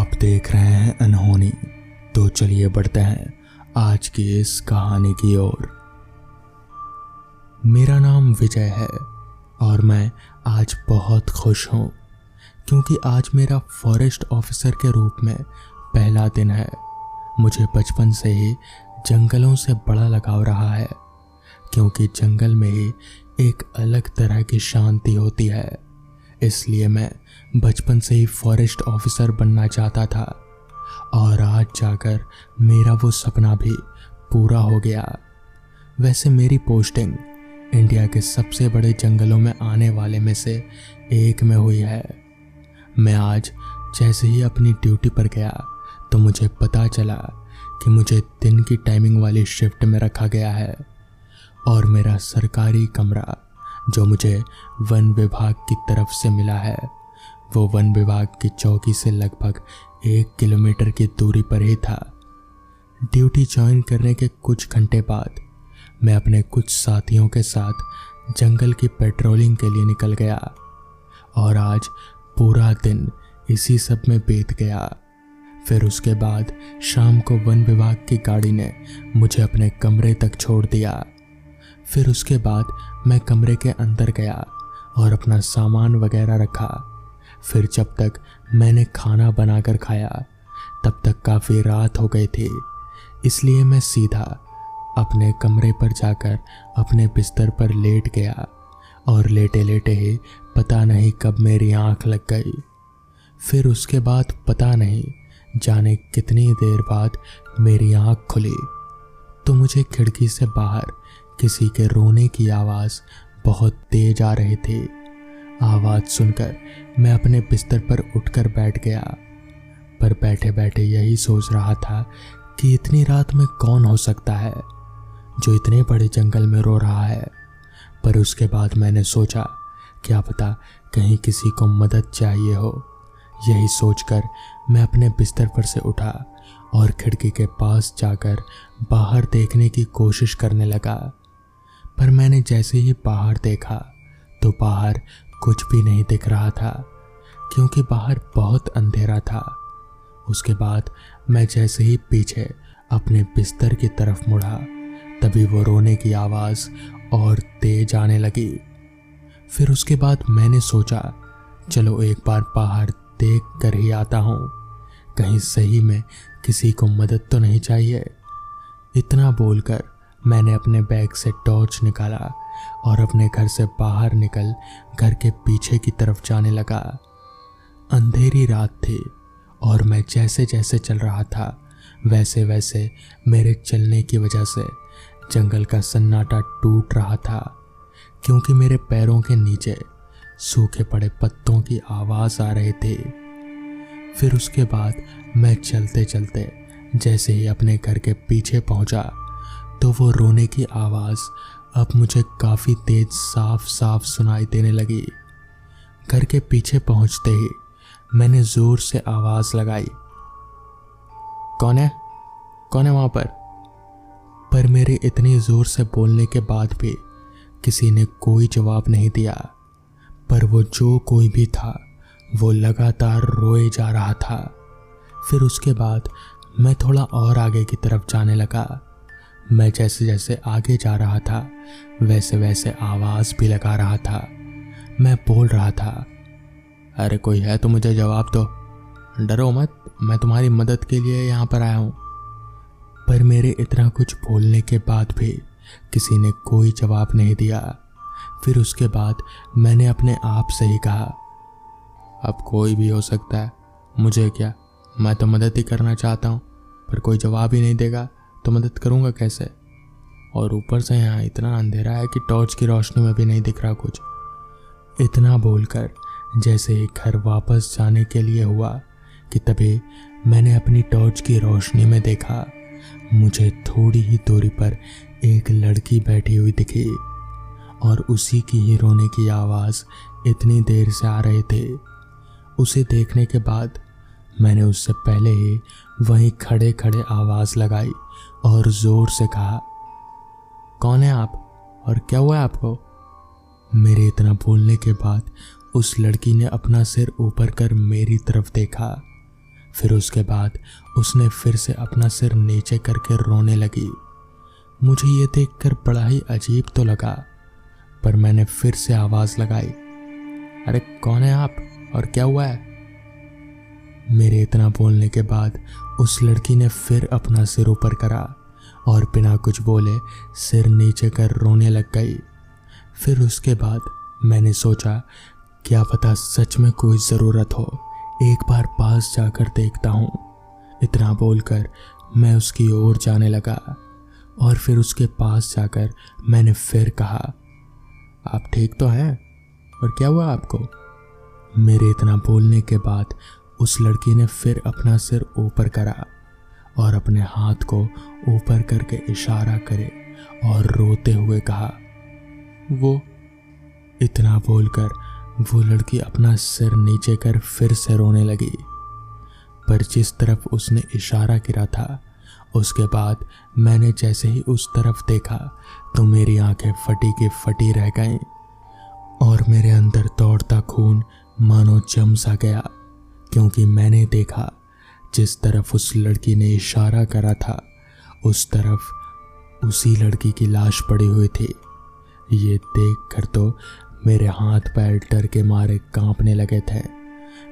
आप देख रहे हैं अनहोनी। तो चलिए बढ़ते हैं आज की इस कहानी की ओर। मेरा नाम विजय है और मैं आज बहुत खुश हूँ क्योंकि आज मेरा फॉरेस्ट ऑफिसर के रूप में पहला दिन है। मुझे बचपन से ही जंगलों से बड़ा लगाव रहा है क्योंकि जंगल में ही एक अलग तरह की शांति होती है। इसलिए मैं बचपन से ही फॉरेस्ट ऑफिसर बनना चाहता था और आज जाकर मेरा वो सपना भी पूरा हो गया। वैसे मेरी पोस्टिंग इंडिया के सबसे बड़े जंगलों में आने वाले में से एक में हुई है। मैं आज जैसे ही अपनी ड्यूटी पर गया तो मुझे पता चला कि मुझे दिन की टाइमिंग वाली शिफ्ट में रखा गया है और मेरा सरकारी कमरा जो मुझे वन विभाग की तरफ से मिला है वो वन विभाग की चौकी से लगभग 1 किलोमीटर की दूरी पर ही था। ड्यूटी ज्वाइन करने के कुछ घंटे बाद मैं अपने कुछ साथियों के साथ जंगल की पेट्रोलिंग के लिए निकल गया और आज पूरा दिन इसी सब में बीत गया। फिर उसके बाद शाम को वन विभाग की गाड़ी ने मुझे अपने कमरे तक छोड़ दिया। फिर उसके बाद मैं कमरे के अंदर गया और अपना सामान वगैरह रखा। फिर जब तक मैंने खाना बनाकर खाया तब तक काफ़ी रात हो गई थी, इसलिए मैं सीधा अपने कमरे पर जाकर अपने बिस्तर पर लेट गया और लेटे लेटे ही पता नहीं कब मेरी आंख लग गई। फिर उसके बाद पता नहीं जाने कितनी देर बाद मेरी आंख खुली तो मुझे खिड़की से बाहर किसी के रोने की आवाज़ बहुत तेज आ रही थी। आवाज़ सुनकर मैं अपने बिस्तर पर उठकर बैठ गया, पर बैठे बैठे यही सोच रहा था कि इतनी रात में कौन हो सकता है जो इतने बड़े जंगल में रो रहा है। पर उसके बाद मैंने सोचा क्या पता कहीं किसी को मदद चाहिए हो। यही सोचकर मैं अपने बिस्तर पर से उठा और खिड़की के पास जाकर बाहर देखने की कोशिश करने लगा। पर मैंने जैसे ही बाहर देखा तो बाहर कुछ भी नहीं दिख रहा था क्योंकि बाहर बहुत अंधेरा था। उसके बाद मैं जैसे ही पीछे अपने बिस्तर की तरफ मुड़ा तभी वो रोने की आवाज़ और तेज आने लगी। फिर उसके बाद मैंने सोचा चलो एक बार बाहर देख कर ही आता हूँ, कहीं सही में किसी को मदद तो नहीं चाहिए। इतना बोलकर मैंने अपने बैग से टॉर्च निकाला और अपने घर से बाहर निकल घर के पीछे की तरफ जाने लगा। अंधेरी रात थी और मैं जैसे जैसे चल रहा था वैसे वैसे मेरे चलने की वजह से जंगल का सन्नाटा टूट रहा था क्योंकि मेरे पैरों के नीचे सूखे पड़े पत्तों की आवाज़ आ रही थी। फिर उसके बाद मैं चलते चलते जैसे ही अपने घर के पीछे पहुंचा तो वो रोने की आवाज़ अब मुझे काफ़ी तेज साफ साफ सुनाई देने लगी। घर के पीछे पहुंचते ही मैंने ज़ोर से आवाज़ लगाई, कौन है वहाँ पर? पर मेरे इतनी ज़ोर से बोलने के बाद भी किसी ने कोई जवाब नहीं दिया। पर वो जो कोई भी था वो लगातार रोए जा रहा था। फिर उसके बाद मैं थोड़ा और आगे की तरफ जाने लगा। मैं जैसे जैसे आगे जा रहा था वैसे वैसे आवाज़ भी लगा रहा था। मैं बोल रहा था, अरे कोई है तो मुझे जवाब दो, डरो मत, मैं तुम्हारी मदद के लिए यहाँ पर आया हूँ। पर मेरे इतना कुछ बोलने के बाद भी किसी ने कोई जवाब नहीं दिया। फिर उसके बाद मैंने अपने आप से ही कहा, अब कोई भी हो सकता है, मुझे क्या, मैं तो मदद ही करना चाहता हूँ, पर कोई जवाब ही नहीं देगा तो मदद करूँगा कैसे? और ऊपर से यहाँ इतना अंधेरा है कि टॉर्च की रोशनी में भी नहीं दिख रहा कुछ। इतना बोलकर जैसे ही घर वापस जाने के लिए हुआ कि तभी मैंने अपनी टॉर्च की रोशनी में देखा मुझे थोड़ी ही दूरी पर एक लड़की बैठी हुई दिखी और उसी की ही रोने की आवाज़ इतनी देर से आ रहे थे। उसे देखने के बाद मैंने उससे पहले ही वहीं खड़े खड़े आवाज़ लगाई और ज़ोर से कहा, कौन है आप और क्या हुआ है आपको? मेरे इतना बोलने के बाद उस लड़की ने अपना सिर ऊपर कर मेरी तरफ देखा। फिर उसके बाद उसने फिर से अपना सिर नीचे करके रोने लगी। मुझे ये देखकर बड़ा ही अजीब तो लगा, पर मैंने फिर से आवाज़ लगाई, अरे कौन है आप और क्या हुआ है? मेरे इतना बोलने के बाद उस लड़की ने फिर अपना सिर ऊपर करा और बिना कुछ बोले सिर नीचे कर रोने लग गई। फिर उसके बाद मैंने सोचा, क्या पता सच में कोई ज़रूरत हो, एक बार पास जाकर देखता हूँ। इतना बोलकर मैं उसकी ओर जाने लगा और फिर उसके पास जाकर मैंने फिर कहा, आप ठीक तो हैं और क्या हुआ आपको? मेरे इतना बोलने के बाद उस लड़की ने फिर अपना सिर ऊपर करा और अपने हाथ को ऊपर करके इशारा करे और रोते हुए कहा, वो। इतना बोलकर वो लड़की अपना सिर नीचे कर फिर से रोने लगी। पर जिस तरफ उसने इशारा किया था, उसके बाद मैंने जैसे ही उस तरफ देखा तो मेरी आंखें फटी की फटी रह गईं और मेरे अंदर दौड़ता खून मानो जम सा गया, क्योंकि मैंने देखा जिस तरफ उस लड़की ने इशारा करा था उस तरफ उसी लड़की की लाश पड़ी हुई थी। ये देखकर तो मेरे हाथ पैर डर के मारे कांपने लगे थे।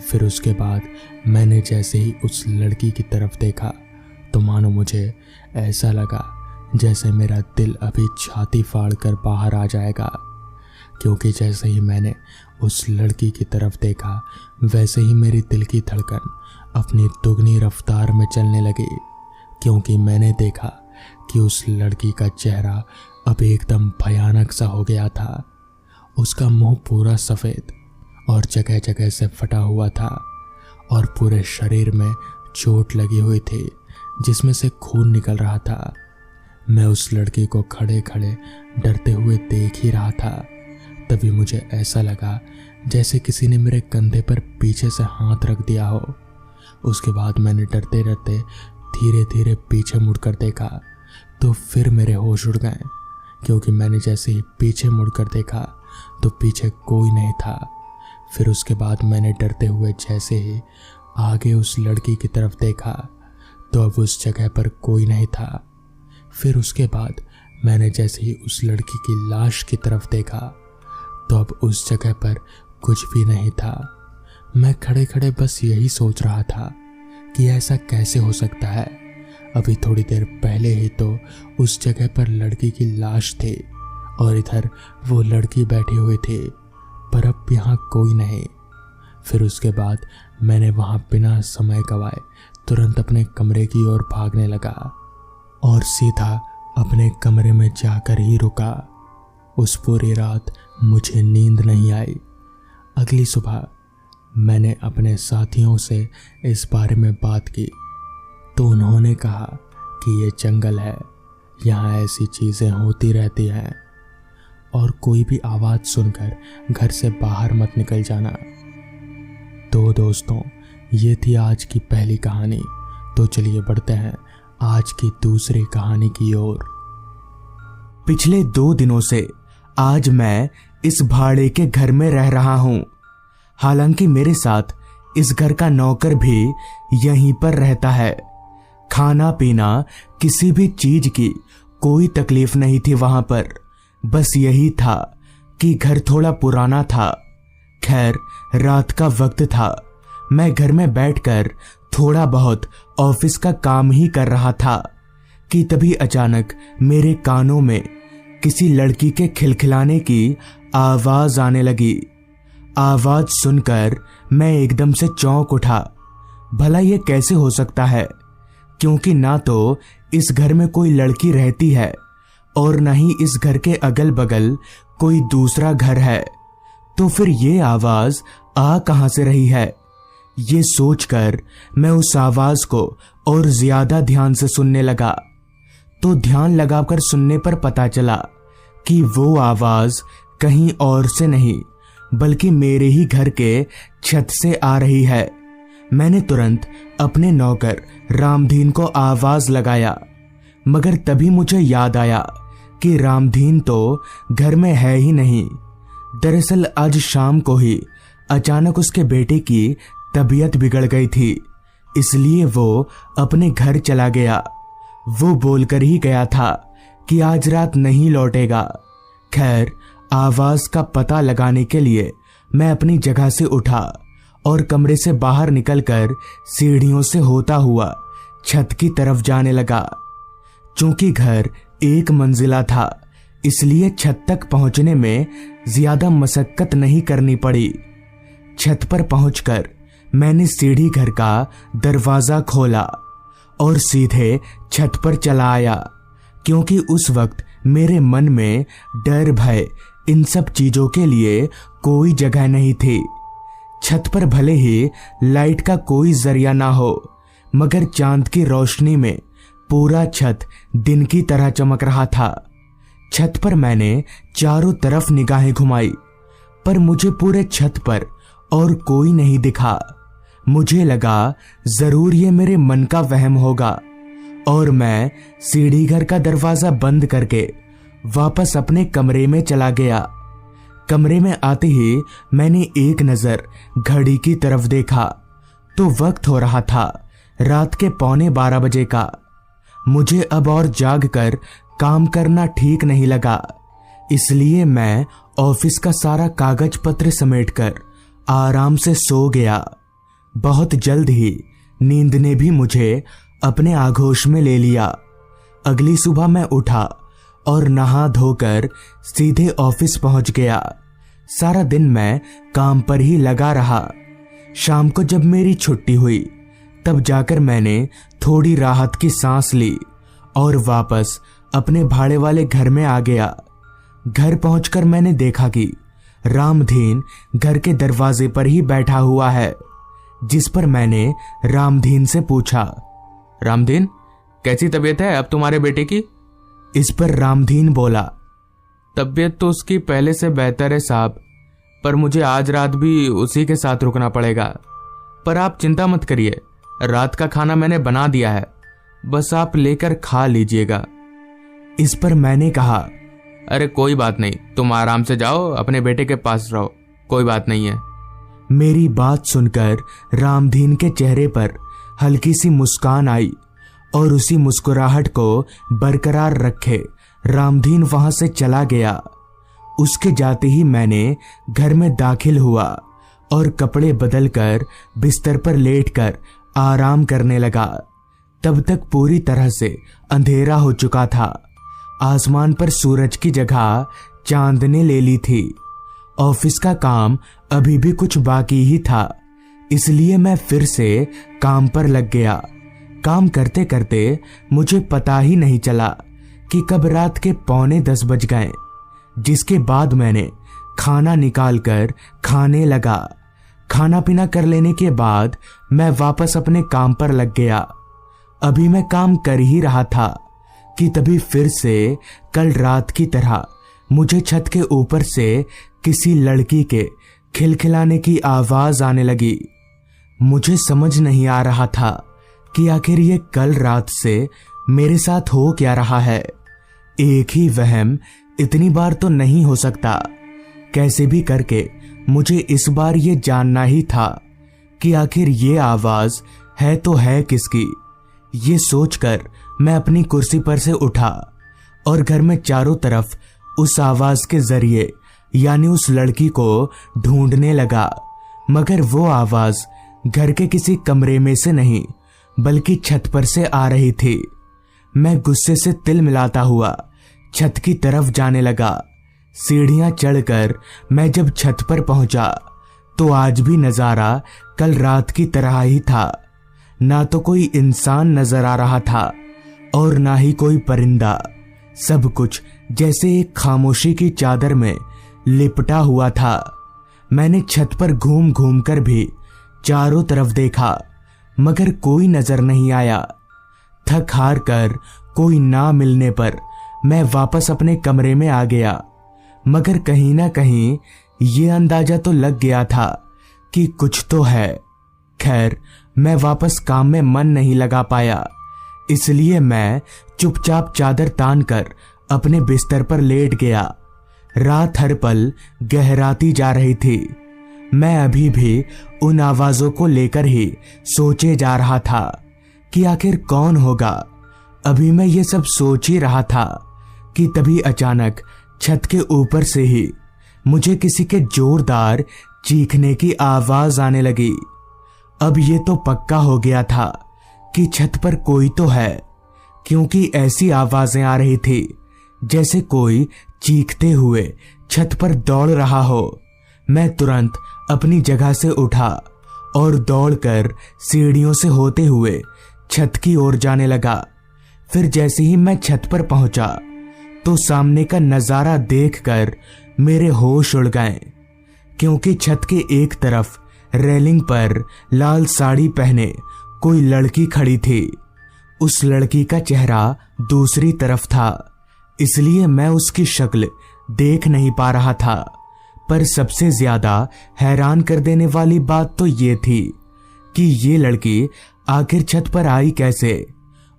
फिर उसके बाद मैंने जैसे ही उस लड़की की तरफ देखा तो मानो मुझे ऐसा लगा जैसे मेरा दिल अभी छाती फाड़ कर बाहर आ जाएगा, क्योंकि जैसे ही मैंने उस लड़की की तरफ देखा वैसे ही मेरी दिल की धड़कन अपनी दुगनी रफ्तार में चलने लगी, क्योंकि मैंने देखा कि उस लड़की का चेहरा अब एकदम भयानक सा हो गया था। उसका मुंह पूरा सफ़ेद और जगह जगह से फटा हुआ था और पूरे शरीर में चोट लगी हुई थी जिसमें से खून निकल रहा था। मैं उस लड़की को खड़े खड़े डरते हुए देख ही रहा था। तभी मुझे ऐसा लगा जैसे किसी ने मेरे कंधे पर पीछे से हाथ रख दिया हो। उसके बाद मैंने डरते डरते धीरे धीरे पीछे मुड़कर देखा तो फिर मेरे होश उड़ गए, क्योंकि मैंने जैसे ही पीछे मुड़कर देखा तो पीछे कोई नहीं था। फिर उसके बाद मैंने डरते हुए जैसे ही आगे उस लड़की की तरफ देखा तो अब उस जगह पर कोई नहीं था। फिर उसके बाद मैंने जैसे ही उस लड़की की लाश की तरफ देखा तो अब उस जगह पर कुछ भी नहीं था। मैं खड़े खड़े बस यही सोच रहा था कि ऐसा कैसे हो सकता है। अभी थोड़ी देर पहले ही तो उस जगह पर लड़की की लाश थी और इधर वो लड़की बैठी हुई थी, पर अब यहाँ कोई नहीं। फिर उसके बाद मैंने वहाँ बिना समय गवाए तुरंत अपने कमरे की ओर भागने लगा और सीधा अपने कमरे में जाकर ही रुका। उस पूरी रात मुझे नींद नहीं आई। अगली सुबह मैंने अपने साथियों से इस बारे में बात की तो उन्होंने कहा कि ये जंगल है, यहाँ ऐसी चीज़ें होती रहती हैं और कोई भी आवाज़ सुनकर घर से बाहर मत निकल जाना। तो दोस्तों, ये थी आज की पहली कहानी। तो चलिए बढ़ते हैं आज की दूसरी कहानी की ओर। पिछले 2 दिनों से आज मैं इस भाड़े के घर में रह रहा हूं। हालांकि मेरे साथ इस घर का नौकर भी यहीं पर रहता है। खाना पीना किसी भी चीज की कोई तकलीफ नहीं थी वहां पर। बस यही था कि घर थोड़ा पुराना था। खैर, रात का वक्त था। मैं घर में बैठकर थोड़ा बहुत ऑफिस का काम ही कर रहा था कि तभी अचानक मेरे कानों में किसी लड़की के खिलखिलाने की आवाज आने लगी। आवाज सुनकर मैं एकदम से चौंक उठा। भला ये कैसे हो सकता है, क्योंकि ना तो इस घर में कोई लड़की रहती है और न ही इस घर के अगल बगल कोई दूसरा घर है। तो फिर ये आवाज आ कहां से रही है? ये सोचकर मैं उस आवाज को और ज्यादा ध्यान से सुनने लगा। तो ध्यान लगाकर सुनने पर पता चला कि वो आवाज कहीं और से नहीं बल्कि मेरे ही घर के छत से आ रही है। मैंने तुरंत अपने नौकर रामधीन को आवाज लगाया, मगर तभी मुझे याद आया कि रामधीन तो घर में है ही नहीं। दरअसल आज शाम को ही अचानक उसके बेटे की तबीयत बिगड़ गई थी, इसलिए वो अपने घर चला गया। वो बोलकर ही गया था कि आज रात नहीं लौटेगा। खैर, आवाज का पता लगाने के लिए मैं अपनी जगह से उठा और कमरे से बाहर निकलकर सीढ़ियों से होता हुआ छत की तरफ जाने लगा। चूंकि घर 1 मंजिला था, इसलिए छत तक पहुंचने में ज्यादा मशक्कत नहीं करनी पड़ी। छत पर पहुंचकर मैंने सीढ़ी घर का दरवाजा खोला और सीधे छत पर चला आया, क्योंकि उस वक्त मेरे मन में डर भय इन सब चीजों के लिए कोई जगह नहीं थी। छत पर भले ही लाइट का कोई जरिया ना हो, मगर चांद की रोशनी में पूरा छत दिन की तरह चमक रहा था। छत पर मैंने चारों तरफ निगाहें घुमाई, पर मुझे पूरे छत पर और कोई नहीं दिखा। मुझे लगा जरूर ये मेरे मन का वहम होगा और मैं सीढ़ी घर का दरवाजा बंद करके वापस अपने कमरे में चला गया। कमरे में आते ही मैंने एक नजर घड़ी की तरफ देखा तो वक्त हो रहा था रात के 11:15 बजे का। मुझे अब और जागकर काम करना ठीक नहीं लगा, इसलिए मैं ऑफिस का सारा कागज पत्र समेटकर आराम से सो गया। बहुत जल्द ही नींद ने भी मुझे अपने आगोश में ले लिया। अगली सुबह मैं उठा और नहा धोकर सीधे ऑफिस पहुंच गया। सारा दिन मैं काम पर ही लगा रहा। शाम को जब मेरी छुट्टी हुई तब जाकर मैंने थोड़ी राहत की सांस ली और वापस अपने भाड़े वाले घर में आ गया। घर पहुंचकर मैंने देखा कि रामधीन घर के दरवाजे पर ही बैठा हुआ है, जिस पर मैंने रामधीन से पूछा, रामधीन, कैसी तबीयत है अब तुम्हारे बेटे की? इस पर रामधीन बोला, तबीयत तो उसकी पहले से बेहतर है साहब, पर मुझे आज रात भी उसी के साथ रुकना पड़ेगा। पर आप चिंता मत करिए, रात का खाना मैंने बना दिया है, बस आप लेकर खा लीजिएगा। इस पर मैंने कहा, अरे कोई बात नहीं, तुम आराम से जाओ, अपने बेटे के पास रहो, कोई बात नहीं है। मेरी बात सुनकर रामधीन के चेहरे पर हल्की सी मुस्कान आई और उसी मुस्कुराहट को बरकरार रखे रामधीन वहां से चला गया। उसके जाते ही मैंने घर में दाखिल हुआ और कपड़े बदलकर बिस्तर पर लेटकर आराम करने लगा। तब तक पूरी तरह से अंधेरा हो चुका था। आसमान पर सूरज की जगह चांद ने ले ली थी। ऑफिस का काम अभी भी कुछ बाकी ही था, इसलिए मैं फिर से काम पर लग गया। काम करते करते मुझे पता ही नहीं चला कि कब रात के 9:45 बज गए, जिसके बाद मैंने खाना निकालकर खाने लगा। खाना पीना कर लेने के बाद मैं वापस अपने काम पर लग गया। अभी मैं काम कर ही रहा था कि तभी फिर से कल रात की तरह मुझे छत के ऊपर से किसी लड़की के खिलखिलाने की आवाज आने लगी। मुझे समझ नहीं आ रहा था कि आखिर ये कल रात से मेरे साथ हो क्या रहा है। एक ही वहम इतनी बार तो नहीं हो सकता। कैसे भी करके मुझे इस बार ये जानना ही था कि आखिर ये आवाज है तो है किसकी। ये सोचकर मैं अपनी कुर्सी पर से उठा और घर में चारों तरफ उस आवाज के जरिए यानी उस लड़की को ढूंढने लगा, मगर वो आवाज घर के किसी कमरे में से नहीं बल्कि छत पर से आ रही थी। मैं गुस्से से तिल मिलाता हुआ छत की तरफ जाने लगा। सीढ़ियां चढ़कर मैं जब छत पर पहुंचा तो आज भी नजारा कल रात की तरह ही था। ना तो कोई इंसान नजर आ रहा था और ना ही कोई परिंदा। सब कुछ जैसे एक खामोशी की चादर में लिपटा हुआ था। मैंने छत पर घूम घूम कर भी चारों तरफ देखा, मगर कोई नजर नहीं आया। थक हार कर कोई ना मिलने पर मैं वापस अपने कमरे में आ गया, मगर कहीं ना कहीं ये अंदाजा तो लग गया था कि कुछ तो है। खैर, मैं वापस काम में मन नहीं लगा पाया, इसलिए मैं चुपचाप चादर तान कर अपने बिस्तर पर लेट गया। रात हर पल गहराती जा रही थी। मैं अभी भी उन आवाजों को लेकर ही सोचे जा रहा था कि आखिर कौन होगा। अभी मैं ये सब सोच ही रहा था कि तभी अचानक छत के ऊपर से ही मुझे किसी के जोरदार चीखने की आवाज आने लगी। अब ये तो पक्का हो गया था कि छत पर कोई तो है, क्योंकि ऐसी आवाजें आ रही थी जैसे कोई चीखते हुए छत पर दौड़ रहा हो। मैं तुरंत अपनी जगह से उठा और दौड़कर सीढ़ियों से होते हुए छत की ओर जाने लगा। फिर जैसे ही मैं छत पर पहुंचा तो सामने का नजारा देखकर मेरे होश उड़ गए, क्योंकि छत के एक तरफ रेलिंग पर लाल साड़ी पहने कोई लड़की खड़ी थी। उस लड़की का चेहरा दूसरी तरफ था, इसलिए मैं उसकी शक्ल देख नहीं पा रहा था। पर सबसे ज्यादा हैरान कर देने वाली बात तो ये थी कि ये लड़की आखिर छत पर आई कैसे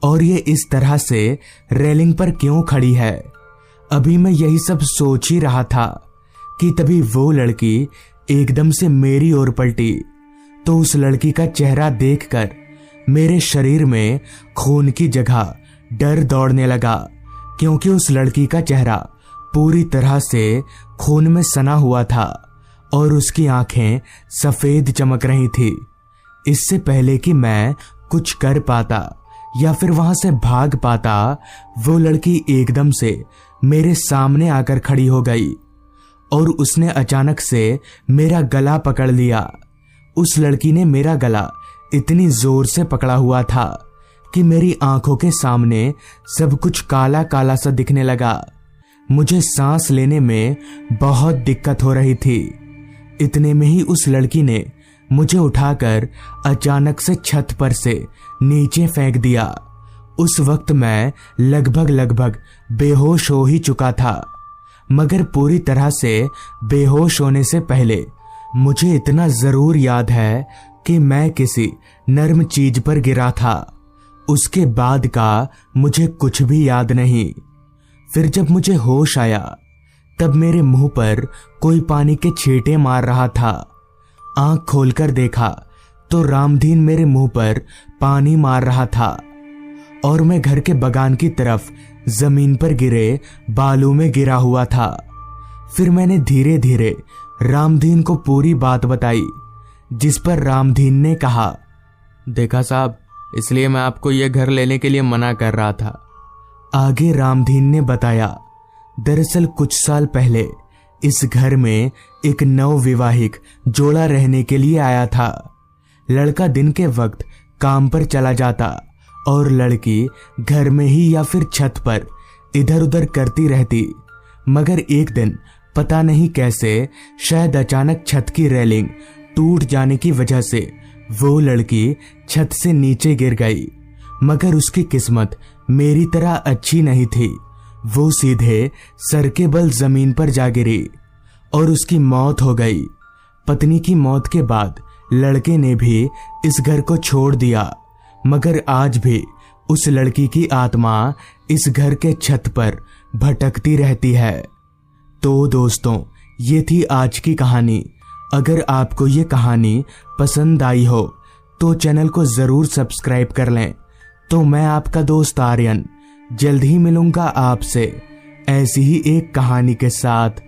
और ये इस तरह से रेलिंग पर क्यों खड़ी है। अभी मैं यही सब सोच ही रहा था कि तभी वो लड़की एकदम से मेरी ओर पलटी। तो उस लड़की का चेहरा देखकर मेरे शरीर में खून की जगह डर दौड़ने लगा, क्योंकि उस लड़की का चेहरा पूरी तरह से खून में सना हुआ था और उसकी आंखें सफेद चमक रही थी। इससे पहले कि मैं कुछ कर पाता या फिर वहां से भाग पाता, वो लड़की एकदम से मेरे सामने आकर खड़ी हो गई और उसने अचानक से मेरा गला पकड़ लिया। उस लड़की ने मेरा गला इतनी जोर से पकड़ा हुआ था कि मेरी आंखों के सामने सब कुछ काला काला सा दिखने लगा। मुझे सांस लेने में बहुत दिक्कत हो रही थी। इतने में ही उस लड़की ने मुझे उठाकर अचानक से छत पर से नीचे फेंक दिया। उस वक्त मैं लगभग बेहोश हो ही चुका था, मगर पूरी तरह से बेहोश होने से पहले मुझे इतना जरूर याद है कि मैं किसी नर्म चीज पर गिरा था। उसके बाद का मुझे कुछ भी याद नहीं। फिर जब मुझे होश आया तब मेरे मुंह पर कोई पानी के छींटे मार रहा था। आंख खोलकर देखा तो रामधीन मेरे मुंह पर पानी मार रहा था और मैं घर के बगान की तरफ जमीन पर गिरे बालू में गिरा हुआ था। फिर मैंने धीरे धीरे रामधीन को पूरी बात बताई, जिस पर रामधीन ने कहा, देखा साहब, इसलिए मैं आपको यह घर लेने के लिए मना कर रहा था। आगे रामधीन ने बताया, दरअसल कुछ साल पहले इस घर में एक नवविवाहिक जोड़ा रहने के लिए आया था। लड़का दिन के वक्त काम पर चला जाता और लड़की घर में ही या फिर छत पर इधर उधर करती रहती। मगर एक दिन पता नहीं कैसे, शायद अचानक छत की रेलिंग टूट जाने की वजह से वो लड़की छत से नीचे गिर गई। मगर उसकी किस्मत मेरी तरह अच्छी नहीं थी। वो सीधे सर के बल जमीन पर जा गिरी और उसकी मौत हो गई। पत्नी की मौत के बाद लड़के ने भी इस घर को छोड़ दिया, मगर आज भी उस लड़की की आत्मा इस घर के छत पर भटकती रहती है। तो दोस्तों, ये थी आज की कहानी। अगर आपको ये कहानी पसंद आई हो तो चैनल को जरूर सब्सक्राइब कर लें। तो मैं आपका दोस्त आर्यन जल्द ही मिलूंगा आपसे ऐसी ही एक कहानी के साथ।